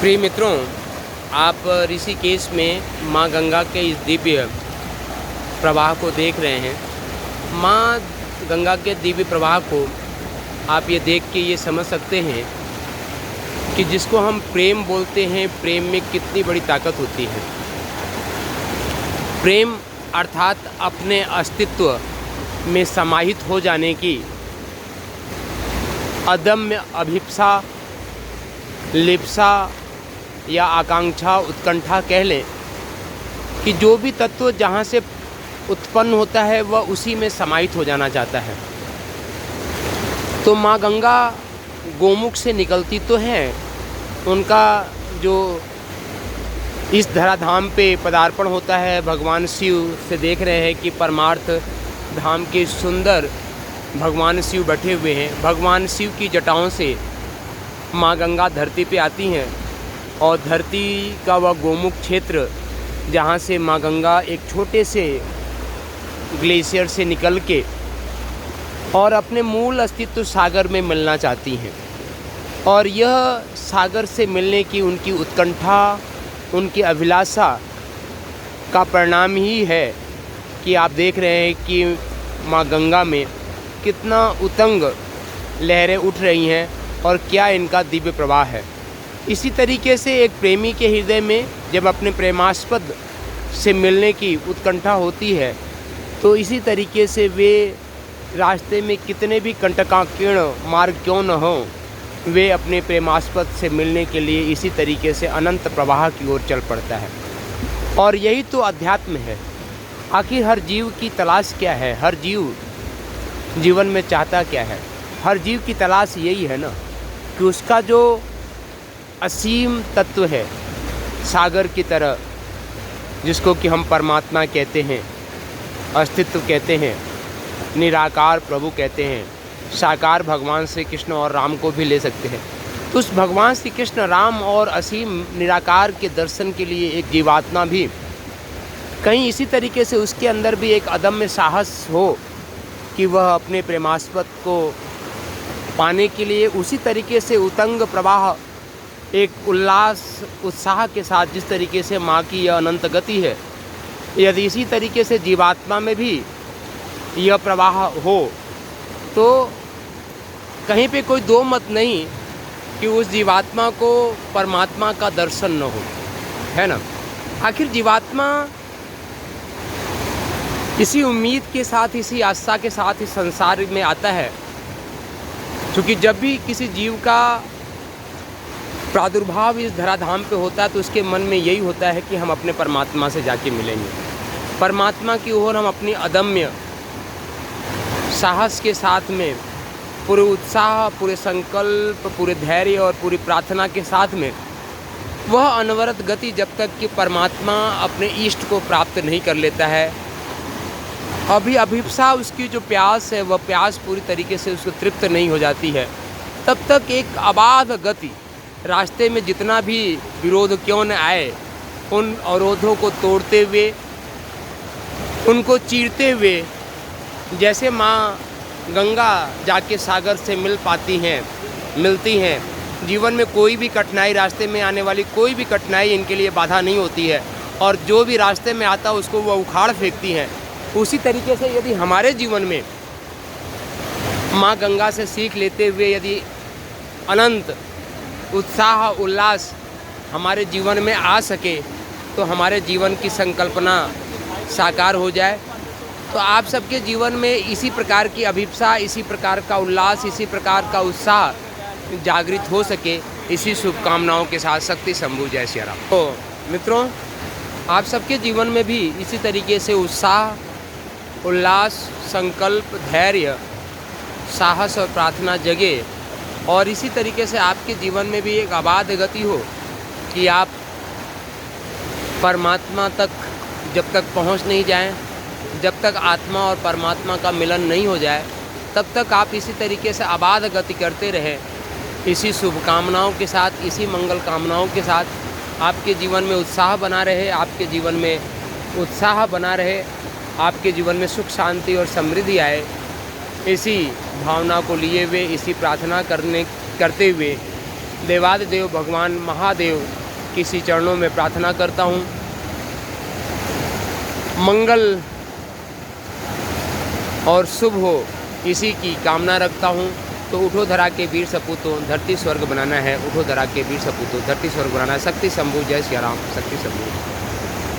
प्रिय मित्रों, आप ऋषिकेश में माँ गंगा के इस दिव्य प्रवाह को देख रहे हैं। माँ गंगा के दिव्य प्रवाह को आप ये देख के ये समझ सकते हैं कि जिसको हम प्रेम बोलते हैं, प्रेम में कितनी बड़ी ताकत होती है। प्रेम अर्थात अपने अस्तित्व में समाहित हो जाने की अदम्य अभिप्सा, लिप्सा या आकांक्षा, उत्कंठा कह लें कि जो भी तत्व जहाँ से उत्पन्न होता है वह उसी में समाहित हो जाना चाहता है। तो माँ गंगा गोमुख से निकलती तो हैं, उनका जो इस धराधाम पे पदार्पण होता है, भगवान शिव से देख रहे हैं कि परमार्थ धाम के सुंदर भगवान शिव बैठे हुए हैं। भगवान शिव की जटाओं से माँ गंगा धरती पे आती हैं और धरती का वह गोमुख क्षेत्र जहाँ से माँ गंगा एक छोटे से ग्लेशियर से निकल के और अपने मूल अस्तित्व सागर में मिलना चाहती हैं। और यह सागर से मिलने की उनकी उत्कंठा, उनकी अभिलाषा का परिणाम ही है कि आप देख रहे हैं कि माँ गंगा में कितना उतंग लहरें उठ रही हैं और क्या इनका दिव्य प्रवाह है। इसी तरीके से एक प्रेमी के हृदय में जब अपने प्रेमास्पद से मिलने की उत्कंठा होती है तो इसी तरीके से वे रास्ते में कितने भी कंटकाकीर्ण मार्ग क्यों न हो, वे अपने प्रेमास्पद से मिलने के लिए इसी तरीके से अनंत प्रवाह की ओर चल पड़ता है। और यही तो अध्यात्म है। आखिर हर जीव की तलाश क्या है, हर जीव जीवन में चाहता क्या है। हर जीव की तलाश यही है ना कि उसका जो असीम तत्व है, सागर की तरह, जिसको कि हम परमात्मा कहते हैं, अस्तित्व कहते हैं, निराकार प्रभु कहते हैं, साकार भगवान श्री कृष्ण और राम को भी ले सकते हैं। तो उस भगवान श्री कृष्ण, राम और असीम निराकार के दर्शन के लिए एक जीवात्मा भी कहीं इसी तरीके से उसके अंदर भी एक अदम्य साहस हो कि वह अपने प्रेमास्पद को पाने के लिए उसी तरीके से उतंग प्रवाह, एक उल्लास उत्साह के साथ जिस तरीके से माँ की यह अनंत गति है, यदि इसी तरीके से जीवात्मा में भी यह प्रवाह हो तो कहीं पे कोई दो मत नहीं कि उस जीवात्मा को परमात्मा का दर्शन न हो, है ना। आखिर जीवात्मा इसी उम्मीद के साथ, इसी आस्था के साथ इस संसार में आता है, क्योंकि जब भी किसी जीव का प्रादुर्भाव इस धराधाम पे होता है तो उसके मन में यही होता है कि हम अपने परमात्मा से जाके मिलेंगे। परमात्मा की ओर हम अपनी अदम्य साहस के साथ में, पूरे उत्साह, पूरे संकल्प, पूरे धैर्य और पूरी प्रार्थना के साथ में वह अनवरत गति जब तक कि परमात्मा अपने इष्ट को प्राप्त नहीं कर लेता है, अभी अभिप्सा, उसकी जो प्यास है वह प्यास पूरी तरीके से उसको तृप्त नहीं हो जाती है, तब तक एक अबाध गति, रास्ते में जितना भी विरोध क्यों न आए, उन अवरोधों को तोड़ते हुए, उनको चीरते हुए, जैसे माँ गंगा जाके सागर से मिलती हैं। जीवन में कोई भी कठिनाई, रास्ते में आने वाली कोई भी कठिनाई इनके लिए बाधा नहीं होती है और जो भी रास्ते में आता है उसको वह उखाड़ फेंकती हैं। उसी तरीके से यदि हमारे जीवन में माँ गंगा से सीख लेते हुए यदि अनंत उत्साह, उल्लास हमारे जीवन में आ सके तो हमारे जीवन की संकल्पना साकार हो जाए। तो आप सबके जीवन में इसी प्रकार की अभिप्सा, इसी प्रकार का उल्लास, इसी प्रकार का उत्साह जागृत हो सके, इसी शुभकामनाओं के साथ शक्ति शंभू जय श्री राम। तो मित्रों, आप सबके जीवन में भी इसी तरीके से उत्साह, उल्लास, संकल्प, धैर्य, साहस और प्रार्थना जगे और इसी तरीके से आपके जीवन में भी एक अबाध गति हो कि आप परमात्मा तक जब तक पहुंच नहीं जाएं, जब तक आत्मा और परमात्मा का मिलन नहीं हो जाए, तब तक आप इसी तरीके से अबाध गति करते रहें। इसी शुभकामनाओं के साथ, इसी मंगल कामनाओं के साथ आपके जीवन में उत्साह बना रहे, आपके जीवन में उत्साह बना रहे, आपके जीवन में सुख, शांति और समृद्धि आए। इसी भावना को लिए हुए, इसी प्रार्थना करते हुए देवादिदेव भगवान महादेव की श्री चरणों में प्रार्थना करता हूँ। मंगल और शुभ हो इसी की कामना रखता हूँ। तो उठो धरा के वीर सपूतों, धरती स्वर्ग बनाना है। उठो धरा के वीर सपूतों, धरती स्वर्ग बनाना है। शक्ति शंभू, जय सिया राम, शक्ति शंभू।